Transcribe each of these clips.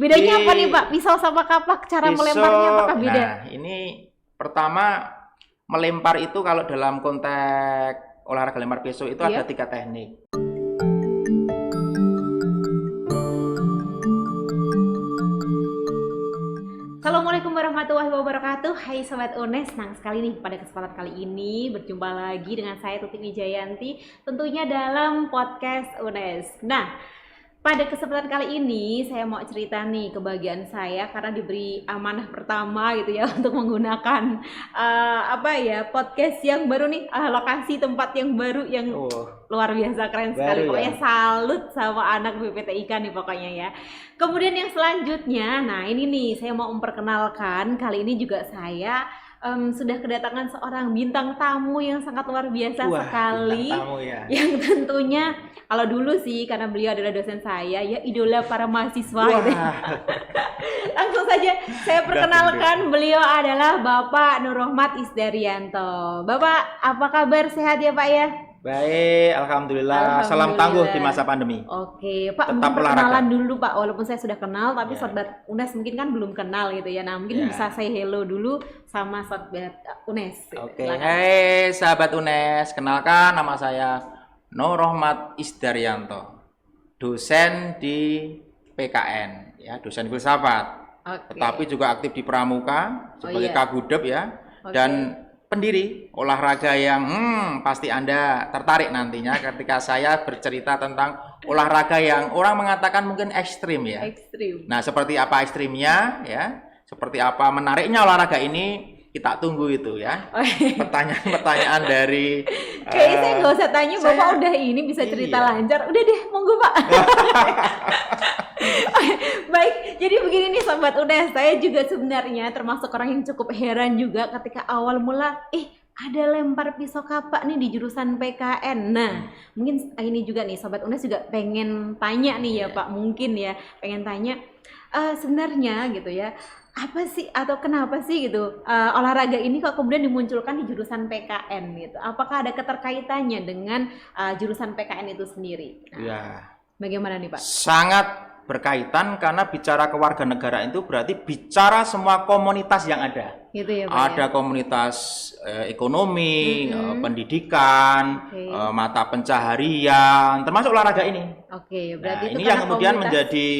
Bedanya apa nih Pak? Pisau sama kapak, cara melemparnya apakah beda? Nah, ini pertama melempar itu kalau dalam konteks olahraga lempar pisau itu ada 3 teknik. Assalamualaikum warahmatullahi wabarakatuh. Hai Sobat UNES, senang sekali nih pada kesempatan kali ini berjumpa lagi dengan saya Tutik Wijayanti, tentunya dalam podcast UNES. Nah, pada kesempatan kali ini saya mau cerita nih kebahagiaan saya karena diberi amanah pertama gitu ya untuk menggunakan podcast yang baru nih, lokasi tempat yang baru yang luar biasa keren sekali. Pokoknya salut sama anak BPTIK nih pokoknya ya. Kemudian yang selanjutnya, nah ini nih saya mau memperkenalkan, kali ini juga saya sudah kedatangan seorang bintang tamu yang sangat luar biasa sekali. Bintang tamu ya. Yang tentunya kalau dulu sih karena beliau adalah dosen saya ya, idola para mahasiswa gitu. Langsung saja saya perkenalkan, beliau adalah Bapak Nur Rohmat Isdaryanto. Bapak, apa kabar, sehat ya Pak ya? Baik, alhamdulillah. Salam tangguh di masa pandemi. Oke, Pak, tetap mungkin perkenalan dulu Pak. Walaupun saya sudah kenal, tapi Sobat UNES mungkin kan belum kenal gitu ya. Nah, mungkin bisa saya hello dulu sama Sobat UNES. Oke, hai sahabat UNES. Kenalkan, nama saya Nur Rohmat Isdaryanto, dosen di PKN, ya, dosen filsafat. Tetapi juga aktif di Pramuka sebagai Kagudep ya. Dan pendiri olahraga yang pasti Anda tertarik nantinya ketika saya bercerita tentang olahraga yang orang mengatakan mungkin ekstrim ya. Ekstrim. Nah, seperti apa ekstrimnya ya? Seperti apa menariknya olahraga ini? Kita tunggu itu ya. Pertanyaan-pertanyaan dari kayaknya saya nggak usah tanya, Bapak udah ini bisa cerita lancar. Udah deh, monggo Pak. Baik, jadi begini nih Sobat UNES, saya juga sebenarnya termasuk orang yang cukup heran juga ketika awal mula ada lempar pisau kapak nih di jurusan PKN. Nah, mungkin ini juga nih Sobat UNES juga pengen tanya nih ya Pak, mungkin ya pengen tanya sebenarnya gitu ya, apa sih atau kenapa sih gitu olahraga ini kok kemudian dimunculkan di jurusan PKN gitu? Apakah ada keterkaitannya dengan jurusan PKN itu sendiri? Nah, bagaimana nih Pak? Sangat berkaitan karena bicara kewarganegaraan itu berarti bicara semua komunitas yang ada. Gitu ya, Pak, ada komunitas ekonomi, pendidikan, mata pencaharian, termasuk olahraga ini. Berarti itu ini yang kemudian menjadi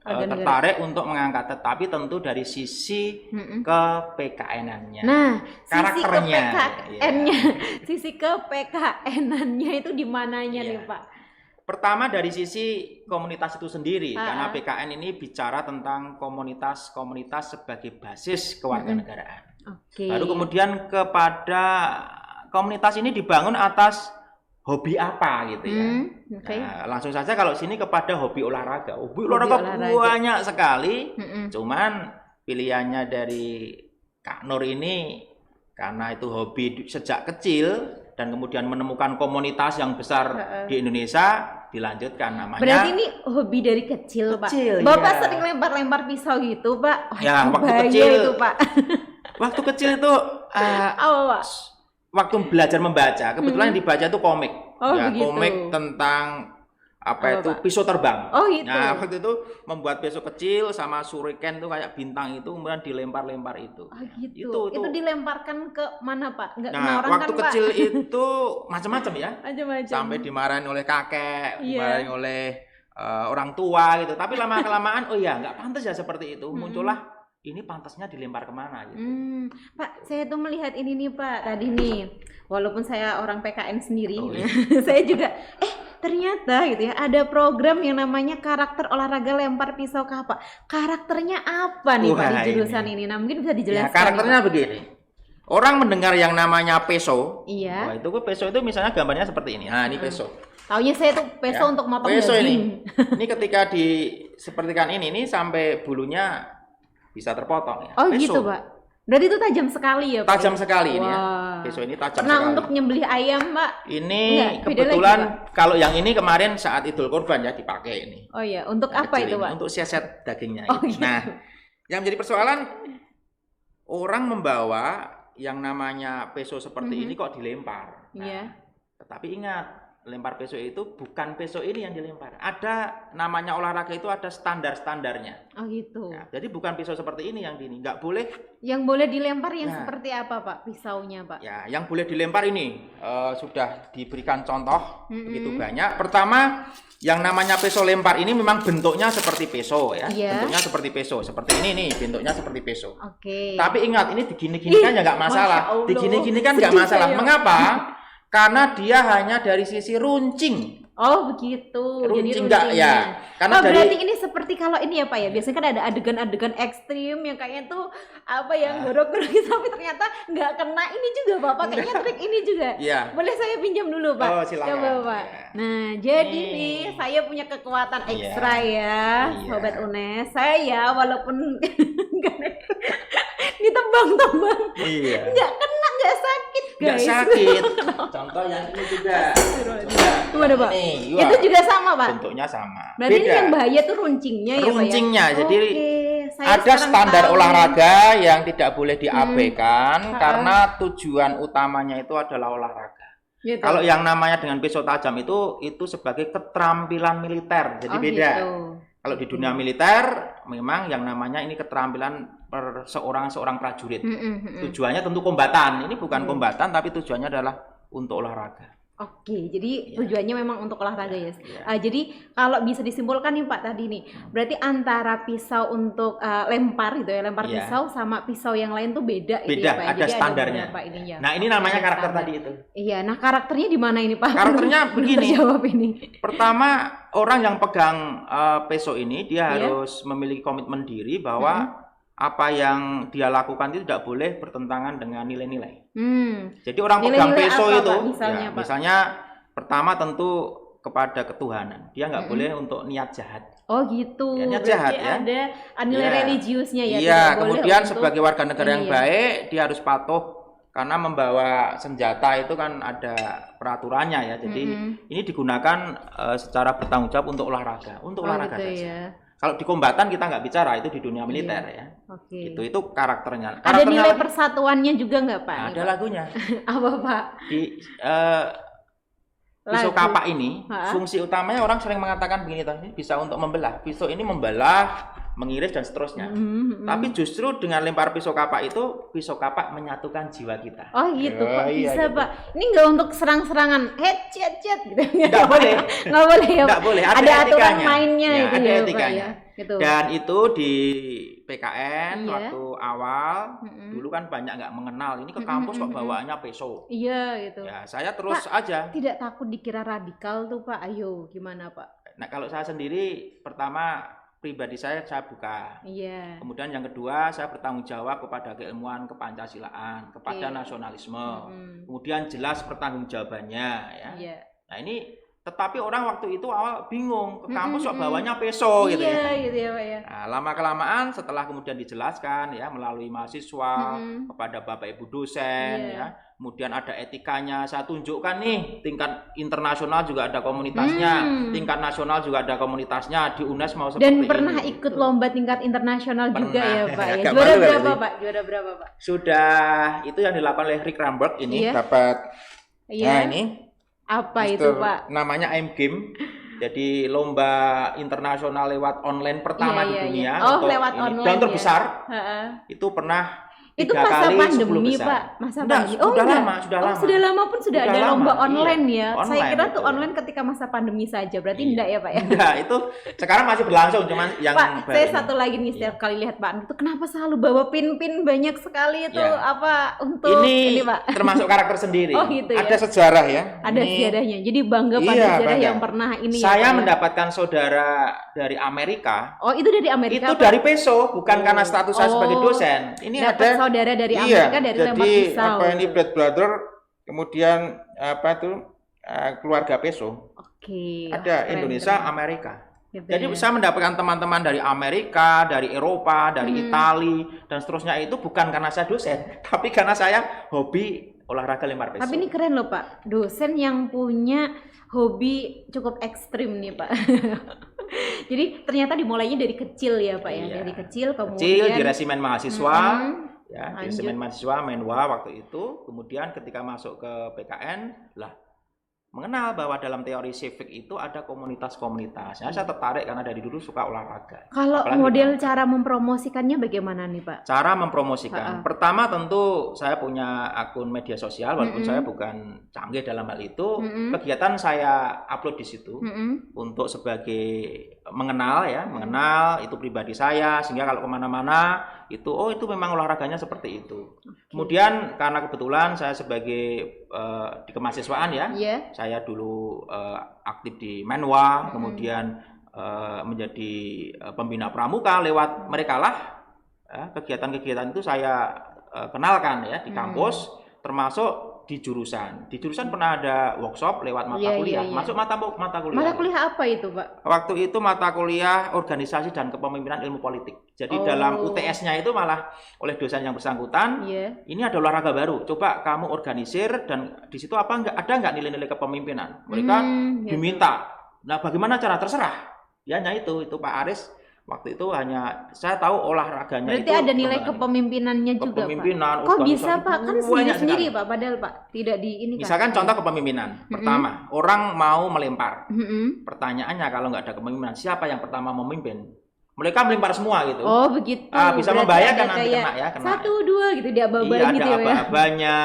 tertarik untuk mengangkat, tetapi tentu dari sisi ke PKN-annya. Nah, karakternya, sisi ke PKN-annya itu di mananya nih Pak? Pertama dari sisi komunitas itu sendiri, karena PKN ini bicara tentang komunitas-komunitas sebagai basis kewarganegaraan. Baru kemudian kepada komunitas ini dibangun atas hobi apa gitu ya. Nah, langsung saja kalau sini kepada hobi olahraga. Hobi olahraga banyak sekali. Cuman pilihannya dari Kak Nur ini karena itu hobi sejak kecil dan kemudian menemukan komunitas yang besar di Indonesia, dilanjutkan namanya. Berarti ini hobi dari kecil Pak. Bapak sering lempar-lempar pisau gitu Pak? Waktu kecil itu Pak. Waktu kecil itu waktu belajar membaca, kebetulan yang dibaca itu komik. Komik tentang pisau terbang. Nah, waktu itu membuat pisau kecil sama shuriken itu kayak bintang itu kemudian dilempar-lempar itu. Itu dilemparkan ke mana Pak? Nggak kena orang waktu kan, kecil Pak? Itu macam-macam ya. Sampai dimarahin oleh kakek, dimarahin oleh orang tua gitu. Tapi lama-kelamaan nggak pantas ya seperti itu. Muncullah ini pantasnya dilempar kemana gitu. Pak, saya tuh melihat ini nih Pak, tadi nih, walaupun saya orang PKN sendiri, saya juga ternyata gitu ya, ada program yang namanya karakter olahraga lempar pisau kapak. Karakternya apa nih Pak di jurusan ini? Nah, mungkin bisa dijelaskan. Karakternya begini. Orang mendengar yang namanya peso. Iya. Itu peso itu misalnya gambarnya seperti ini. Nah, ini peso. Taunya saya tuh peso untuk motong daging. Ini ketika disepertikan ini sampai bulunya bisa terpotong ya. Peso. Gitu Pak. Berarti itu tajam sekali ya Pak? Tajam sekali ini ya. Peso ini tajam Pernah sekali. untuk nyembelih ayam Pak? Ini kebetulan lagi, kalau yang ini kemarin saat Idul Kurban ya dipakai ini. Untuk apa itu Pak? Untuk siasat dagingnya. Gitu. Nah, yang menjadi persoalan orang membawa yang namanya peso seperti ini kok dilempar. Tetapi ingat, lempar peso itu bukan peso ini yang dilempar. Ada namanya olahraga itu ada standar-standarnya. Oh gitu. Ya, jadi bukan pisau seperti ini yang ini, nggak boleh. Yang boleh dilempar yang seperti apa Pak pisaunya Pak? Ya, yang boleh dilempar ini sudah diberikan contoh begitu banyak. Pertama, yang namanya peso lempar ini memang bentuknya seperti peso ya. Bentuknya seperti peso, seperti ini nih, bentuknya seperti peso. Oke. Tapi ingat ini digini-gini kan ya nggak masalah. Digini-gini kan nggak masalah. Mengapa? Karena dia hanya dari sisi runcing. Oh begitu. Runcing enggak ya? Karena berarti ini seperti kalau ini ya Pak ya. Biasanya kan ada adegan-adegan ekstrim yang kayaknya tuh apa yang gorok-gorok tapi ternyata nggak kena. Ini juga Bapak kayaknya trik ini juga. Boleh saya pinjam dulu Pak? Oh silakan. Coba Pak. Nah jadi nih saya punya kekuatan ekstra ya, Sobat UNES. Saya walaupun ditebang-tebang, nggak kena, nggak sakit guys. Nggak sakit. Contoh yang ini juga. Gimana Pak? Itu juga sama Pak? Bentuknya sama. Berarti ini yang bahaya tuh runcingnya ya Pak ya? Runcingnya, jadi ada standar olahraga yang tidak boleh diabaikan karena tujuan utamanya itu adalah olahraga. Gitu. Kalau yang namanya dengan pisau tajam itu sebagai keterampilan militer, jadi beda. Gitu. Kalau di dunia militer memang yang namanya ini keterampilan seorang prajurit. Tujuannya tentu kombatan. Ini bukan kombatan tapi tujuannya adalah untuk olahraga. Oke, jadi tujuannya memang untuk olahraga ya. Jadi kalau bisa disimpulkan nih Pak tadi nih, berarti antara pisau untuk lempar gitu ya, lempar pisau sama pisau yang lain tuh beda. Beda, ya, Pak. ada jadi standarnya. Ada nah ini namanya karakter tadi itu. Iya, nah karakternya di mana ini Pak? Karakternya begini. Jawab ini. Pertama, orang yang pegang pisau ini dia harus memiliki komitmen diri bahwa apa yang dia lakukan itu tidak boleh bertentangan dengan nilai-nilai. Jadi orang pegang pisau itu, misalnya pertama tentu kepada ketuhanan. Dia nggak boleh untuk niat jahat. Oh gitu. Ya, niat jahat ya. Ada nilai religiusnya ya. Iya. Kemudian sebagai warga negara yang baik, dia harus patuh karena membawa senjata itu kan ada peraturannya ya. Jadi ini digunakan secara bertanggung jawab untuk olahraga, olahraga gitu saja. Ya. Kalau di kombatan kita nggak bicara, itu di dunia militer ya. Itu karakternya. Ada nilai persatuannya juga nggak Pak? Ada lagunya. Apa Pak? Di pisau kapak ini, fungsi utamanya orang sering mengatakan begini, bisa untuk membelah. Pisau ini membelah, mengiris dan seterusnya. Tapi justru dengan lempar pisau kapak itu, pisau kapak menyatukan jiwa kita. Oh gitu Pak, bisa gitu. Pak. Ini nggak untuk serang-serangan, cet gitu. Nggak boleh. Nggak boleh ya. Nggak boleh. Ada aturan mainnya ya, itu ada ya etikanya. Pak ya. Gitu. Dan itu di PKN waktu awal dulu kan banyak nggak mengenal ini ke kampus kok bawaannya pisau. Iya gitu. Ya saya terus Pak, aja. Tidak takut dikira radikal tuh Pak? Ayo gimana Pak? Nah kalau saya sendiri pertama pribadi saya buka. Kemudian yang kedua saya bertanggung jawab kepada keilmuan kepancasilaan, kepada nasionalisme. Kemudian jelas pertanggungjawabannya ya. Nah ini tetapi orang waktu itu awal bingung ke kampus kok bawanya peso gitu ya. Gitu ya Pak ya. Nah, lama kelamaan setelah kemudian dijelaskan ya melalui mahasiswa kepada Bapak Ibu dosen ya. Kemudian ada etikanya, saya tunjukkan nih tingkat internasional juga ada komunitasnya, tingkat nasional juga ada komunitasnya, di UNES mau seperti ini. Dan pernah ikut lomba tingkat internasional juga ya Pak ya. Juara berapa Pak? Juara berapa Pak? Sudah itu yang dilakukan oleh Rick Ramberg ini dapat. Nah ini. Apa itu Pak? Namanya I'm Game. Jadi lomba internasional lewat online pertama di dunia. Oh lewat online. Dan terbesar. Itu pernah itu masa pandemi Pak, masa pandemi. Sudah lama. Sudah lama pun sudah ada lomba online ya. Online, saya kira tuh online ketika masa pandemi saja. Berarti enggak ya Pak ya? Enggak, itu sekarang masih berlangsung cuman yang Pak, saya satu lagi nih setiap kali lihat Pak itu kenapa selalu bawa pin-pin banyak sekali itu apa untuk ini Pak? Termasuk karakter sendiri. Oh gitu ya. Ada sejarah ya. Ada sejarahnya. Jadi bangga pada sejarah yang pernah ini saya mendapatkan saudara dari Amerika. Oh, itu dari Amerika. Itu dari peso, bukan karena status saya sebagai dosen. Ini ada saudara dari Amerika dari lempar pisau. Apa ini blood brother, kemudian apa itu keluarga peso. Ada Indonesia, Amerika. Gitu jadi saya mendapatkan teman-teman dari Amerika, dari Eropa, dari Italia dan seterusnya itu bukan karena saya dosen, tapi karena saya hobi olahraga lempar peso. Tapi ini keren loh Pak, dosen yang punya hobi cukup ekstrim nih Pak. Jadi ternyata dimulainya dari kecil ya Pak ya, dari kecil kemudian di resimen mahasiswa. Ya, di resimen mahasiswa Menwa waktu itu, kemudian ketika masuk ke PKN lah mengenal bahwa dalam teori civic itu ada komunitas-komunitas. Nah, saya tertarik karena dari dulu suka olahraga. Kalau model cara mempromosikannya bagaimana nih Pak? Cara mempromosikan. Pertama tentu saya punya akun media sosial, walaupun saya bukan canggih dalam hal itu. Kegiatan saya upload di situ untuk sebagai mengenal itu pribadi saya, sehingga kalau kemana-mana itu itu memang olahraganya seperti itu. Kemudian karena kebetulan saya sebagai di kemahasiswaan saya dulu aktif di Menwa, kemudian menjadi pembina pramuka. Lewat mereka lah kegiatan-kegiatan itu saya kenalkan di kampus, termasuk di jurusan. Di jurusan pernah ada workshop lewat mata kuliah. Masuk mata kuliah. Mata kuliah apa itu, Pak? Waktu itu mata kuliah organisasi dan kepemimpinan ilmu politik. Jadi dalam UTS-nya itu malah oleh dosen yang bersangkutan, ini ada olahraga baru. Coba kamu organisir, dan di situ ada nggak nilai-nilai kepemimpinan? Mereka diminta. Nah, bagaimana cara? Terserah. Ya, hanya itu Pak Aris. Waktu itu hanya saya tahu olahraganya. Berarti itu ada nilai kepemimpinannya juga, Pak. Kok bisa, Pak? Kan sendiri, Pak. Padahal, Pak, tidak di ini. Misalkan contoh kepemimpinan. Pertama, orang mau melempar. Pertanyaannya, kalau nggak ada kepemimpinan, siapa yang pertama memimpin? Mereka melempar semua gitu. Oh, begitu. Bisa membahayakan nanti kena ya. 1, 2 gitu dia aba-abain gitu ya. Iya, ada aba-abanya,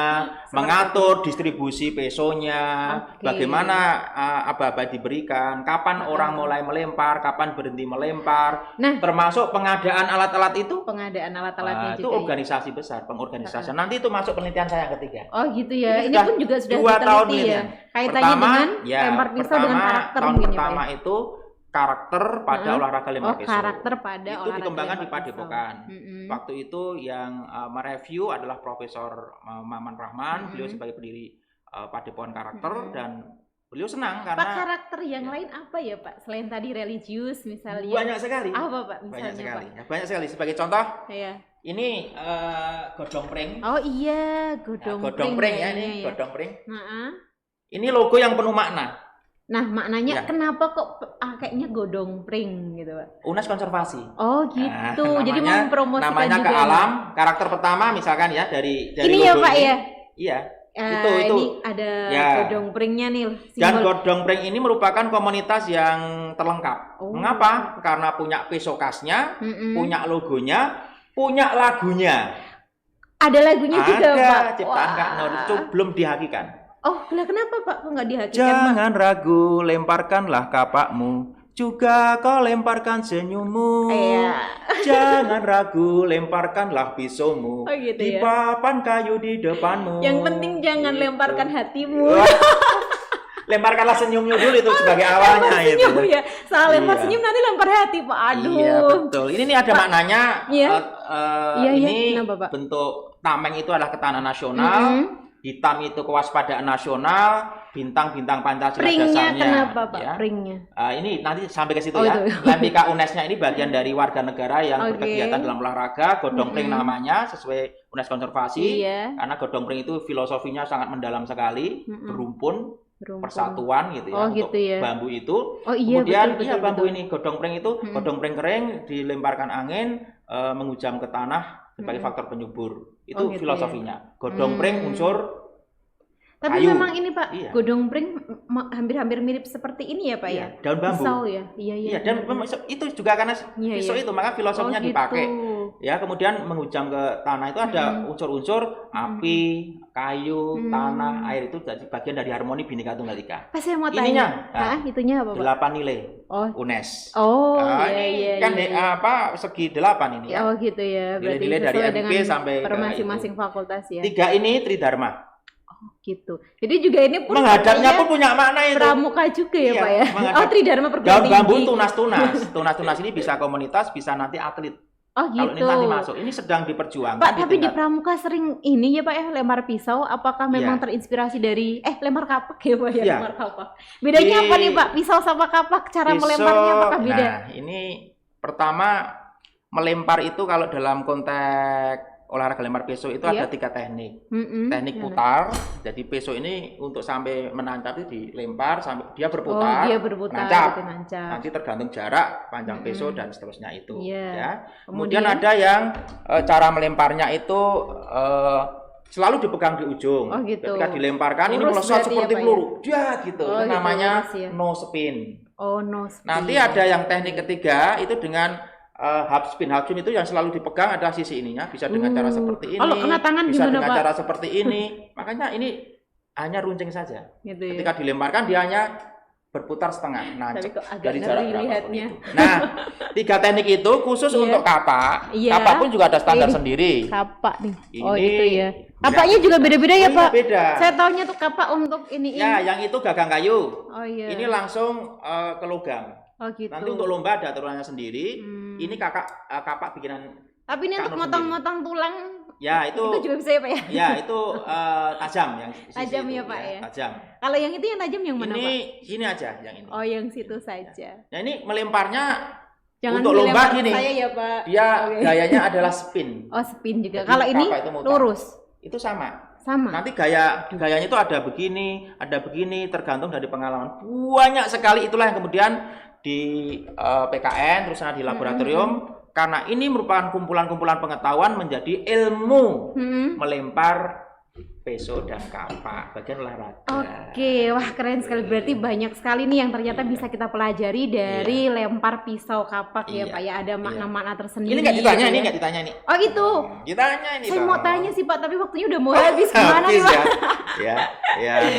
mengatur distribusi pesonya, bagaimana aba-aba diberikan, kapan orang mulai melempar, kapan berhenti melempar. Nah, termasuk pengadaan alat-alat itu. Pengadaan alat-alatnya itu organisasi besar, pengorganisasian. Nanti itu masuk penelitian saya yang ketiga. Oh, gitu ya. Ini pun juga sudah 2 tahun ya. Kaitannya dengan lempar pisau dengan karakter tahun pertama itu karakter pada olahraga lempar pisau. Karakter pada itu olahraga dikembangkan di Padepokan. Waktu itu yang mereview adalah Profesor Maman Rahman, beliau sebagai pendiri Padepokan Karakter, dan beliau senang karena Pak, karakter yang lain apa ya, Pak? Selain tadi religius misalnya. Banyak sekali. Apa, Pak? Misalnya, banyak sekali. Pak? Banyak sekali. Sebagai contoh, ini godong pring. Oh iya, godong pring ya ini, godong pring. Nah, ini logo yang penuh makna. Nah, maknanya kenapa kok kayaknya godong pring gitu, Pak? UNES konservasi. Oh, gitu. Jadi mau mempromosikan namanya juga. Ke alam. Karakter pertama misalkan dari ini ya, Pak ya? Iya. Itu. Ini ada godong pringnya nih. Dan godong pring ini merupakan komunitas yang terlengkap. Mengapa? Karena punya pesokasnya, punya logonya, punya lagunya. Ada lagunya juga, Pak. Ada, ciptaan Kak Nur. Itu belum dihakikan. Oh, kenapa, Pak? Kok nggak dihakikan, Jangan ragu, lemparkanlah kapakmu, juga kau lemparkan senyummu. Jangan ragu, lemparkanlah pisaumu, di papan kayu di depanmu. Yang penting jangan lemparkan hatimu. Lemparkanlah senyummu dulu, itu sebagai awalnya. Senyum ya, salah lempar senyum nanti lempar hati, Pak. Aduh. Iya, betul. Ini ada maknanya. Ini bentuk tameng itu adalah ketahanan nasional. Hitam itu kewaspadaan nasional, bintang-bintang Pancasila dasarnya. Kenapa, Pak? Ringnya. Ini nanti sampai ke situ ya. Lempika UNES-nya ini bagian dari warga negara yang berkegiatan dalam olahraga. Godong pring namanya sesuai UNES konservasi. Karena godong pring itu filosofinya sangat mendalam sekali, berumpun, persatuan gitu ya, untuk bambu itu. Kemudian betul, bambu ini godong pring itu, godong pring kering dilemparkan angin, menghujam ke tanah sebagai faktor penyubur. Itu filosofinya. Godong pring unsur tapi kayu. Memang ini, Pak, godong pring hampir-hampir mirip seperti ini ya, Pak ya? Daun bambu. Pisau ya? Iya. Dan itu juga karena pisau itu, maka filosofinya dipakai. Ya, kemudian menghujam ke tanah itu ada unsur-unsur api, kayu, tanah, air, itu jadi bagian dari harmoni Bhinneka Tunggal Ika. Pas saya mau tanya. Itunya apa, Pak? 8 nilai UNES. Segi 8 ini ya. Oh, gitu ya. Berarti nilai dari MP sampai per masing-masing fakultas ya. 3 ini Tridharma. Gitu. Jadi juga ini pun menghadapnya pun punya makna itu. Pramuka juga ya, Pak ya. Tridharma perguruan tinggi. Daun bambu tunas-tunas. Tunas-tunas ini bisa komunitas, bisa nanti atlet. Oh, gitu. Kalau ini nanti masuk. Ini sedang diperjuangkan. Pak, tapi di Pramuka sering ini ya, Pak ya, lempar pisau. Apakah memang terinspirasi dari lempar kapak ya, Pak ya, lempar kapak. Bedanya apa nih, Pak? Pisau sama kapak, cara melemparnya apakah beda? Nah, ini pertama melempar itu kalau dalam konteks olahraga lempar pisau itu ada 3 teknik. Teknik putar. Jadi pisau ini untuk sampai menancap itu dilempar sampai dia berputar. Nancap. Nanti tergantung jarak, panjang pisau dan seterusnya itu. Ya. Kemudian ada yang cara melemparnya itu selalu dipegang di ujung. Oh, gitu. Ketika dilemparkan ini Lurus melesat berarti seperti ya, Pak, peluru. Ya gitu. Oh, Itu gitu, namanya lurus ya. no spin. Oh, no spin. Nanti ada yang teknik ketiga itu dengan half spin. Half spin itu yang selalu dipegang adalah sisi ininya, bisa dengan cara seperti ini. Kalau kena tangan bisa gimana, dengan Pak? cara seperti ini. Makanya ini hanya runcing saja. Gitu ya. Ketika dilemparkan dia hanya berputar setengah. Nah, Tapi kok agak dari jarak ngeri berapa lihatnya. Nah, 3 teknik itu khusus Iya. untuk kapak. Iya. Kapak pun juga ada standar Ini sendiri. Kapak nih. Oh, Ini gitu ya. Kapaknya juga beda-beda ya, Oh, iya, Pak? beda. Saya taunya tuh kapak untuk ini. Ya, yang itu gagang kayu. Oh iya. Ini langsung ke logam. Oh gitu. Nanti untuk lomba ada aturannya sendiri. Ini kapak bikinan. Tapi ini untuk Kak Nur motong-motong tulang Ya, itu juga bisa ya, Pak ya? ya itu tajam yang sisi Tajam itu, ya, Pak ya? Tajam. Kalau yang itu yang tajam yang mana, Ini Pak? sini aja yang ini. Oh, yang situ saja. Nah, ini melemparnya Jangan untuk lomba dilempar gini. saya ya, Pak. Dia Oke. gayanya adalah spin. Oh, spin juga. Jadi Kalau ini kapak itu mutar. lurus. Itu sama. Sama. Nanti gayanya itu ada begini, tergantung dari pengalaman. Banyak sekali, itulah yang kemudian di PKN terus di laboratorium karena ini merupakan kumpulan-kumpulan pengetahuan menjadi ilmu melempar peso dan kapak bagian olahraga. Oke, wah keren sekali. Berarti banyak sekali nih yang ternyata bisa kita pelajari dari lempar pisau kapak ya, Pak ya. Ada makna-makna tersendiri. Ini nggak ditanya, gitu ini ya. nggak ditanya nih. Oh gitu. Ditanya ini. Saya dong. mau tanya sih Pak, tapi waktunya udah mau habis. Gimana nih Pak? Ya.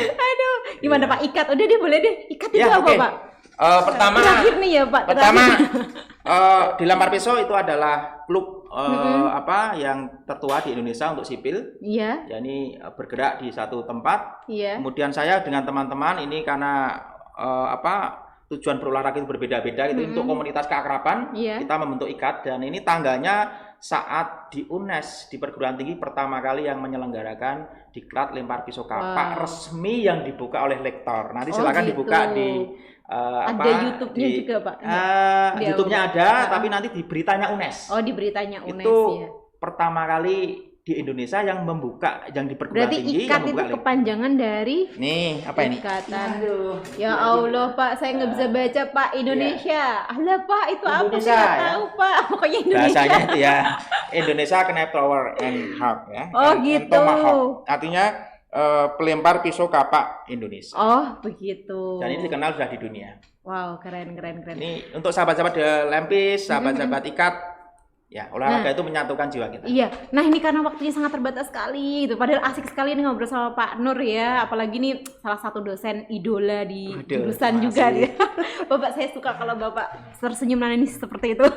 Aduh, gimana Pak? Ikat. Udah deh, boleh deh. Ikat itu apa oke. Pak? Pertama, terakhir nih ya Pak. Pertama, dilempar pisau itu adalah klub yang tertua di Indonesia untuk sipil. Iya. Ya, ini bergerak di satu tempat. Iya. Kemudian saya dengan teman-teman ini karena tujuan berolahraga itu berbeda-beda gitu untuk komunitas keakraban. Iya. Kita membentuk IKAT dan ini tangganya saat di UNES di perguruan tinggi pertama kali yang menyelenggarakan diklat lempar pisau kapak resmi yang dibuka oleh lektor. Nanti silakan gitu. dibuka di ada YouTube-nya juga Pak? YouTube-nya ada, tapi nanti di beritanya UNES. Oh, di beritanya UNES itu ya. pertama kali di Indonesia yang membuka, yang di perguruan Berarti tinggi ikat yang itu membuka kepanjangan dari nih apa ini? Ikatan. Ya Allah Pak, saya nggak bisa baca Pak Indonesia. Alah Pak, itu apa sih? Indonesia, Nggak ya. tahu Pak. Pokoknya Indonesia. Bahasanya itu ya Indonesia Knife Thrower and Harp ya. Oh, And gitu. Tomahawk. Artinya pelempar pisau kapak Indonesia. Oh begitu. Dan ini dikenal sudah di dunia. Wow, keren. Ini untuk sahabat-sahabat Lempis, sahabat-sahabat IKAT, ya olahraga itu menyatukan jiwa kita. Iya, nah ini karena waktunya sangat terbatas sekali gitu. Padahal asik sekali nih ngobrol sama Pak Nur ya. Apalagi nih salah satu dosen idola di jurusan juga dia. Bapak saya suka kalau Bapak tersenyum nangis seperti itu.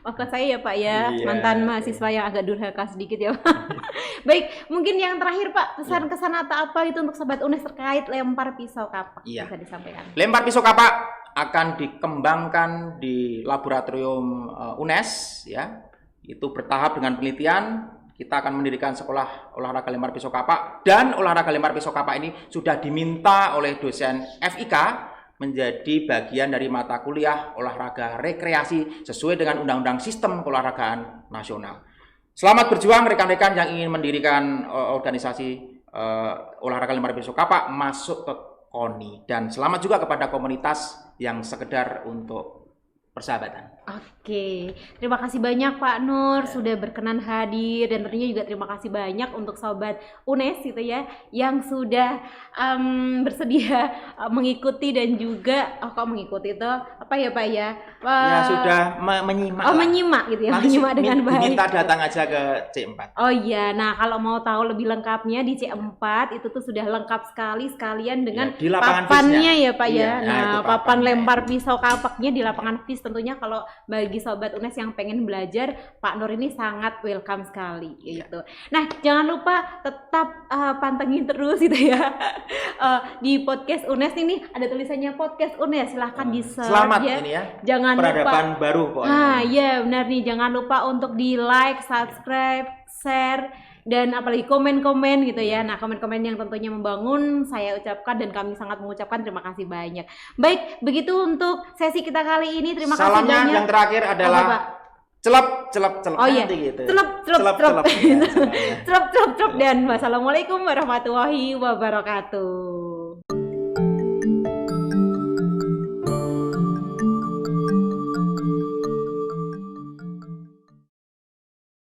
Maafkan saya ya Pak ya, mantan mahasiswa yang agak durhaka sedikit ya Pak. Baik, mungkin yang terakhir Pak, kesan-kesan atau apa itu untuk sobat UNES terkait lempar pisau kapak bisa disampaikan. Lempar pisau kapak akan dikembangkan di laboratorium UNES ya. Itu bertahap dengan penelitian. Kita akan mendirikan sekolah olahraga lempar pisau kapak dan olahraga lempar pisau kapak ini sudah diminta oleh dosen FIK menjadi bagian dari mata kuliah olahraga rekreasi sesuai dengan Undang-Undang Sistem Keolahragaan Nasional. Selamat berjuang rekan-rekan yang ingin mendirikan organisasi olahraga lempar pisau kapak masuk ke KONI, dan selamat juga kepada komunitas yang sekedar untuk persahabatan. Oke, terima kasih banyak Pak Nur sudah berkenan hadir, dan tentunya juga terima kasih banyak untuk sobat UNES gitu ya yang sudah bersedia mengikuti dan juga mengikuti itu apa ya Pak ya? Ya sudah menyimak. Menyimak gitu ya, nanti menyimak dengan baik. Minta datang aja ke C4. Oh iya, nah kalau mau tahu lebih lengkapnya di C4 itu tuh sudah lengkap sekalian dengan di lapangan papannya FIS-nya. ya Pak ya. Nah, papan papannya. lempar pisau kapaknya di lapangan FIS tentunya. Kalau bagi sobat UNES yang pengen belajar, Pak Nur ini sangat welcome sekali gitu. Nah, jangan lupa tetap pantengin terus gitu ya. Di podcast UNES ini ada tulisannya podcast UNES, silahkan di-search Selamat ya. ini ya. Jangan peradaban lupa. baru pokoknya. Iya benar nih, jangan lupa untuk di-like, subscribe, share, dan apalagi komen-komen gitu ya. Nah, komen-komen yang tentunya membangun saya ucapkan, dan kami sangat mengucapkan terima kasih banyak. Baik, begitu untuk sesi kita kali ini. Terima kasih banyak. Salamnya yang terakhir adalah celep. Oh iya, gitu. celep. Dan wassalamualaikum warahmatullahi wabarakatuh.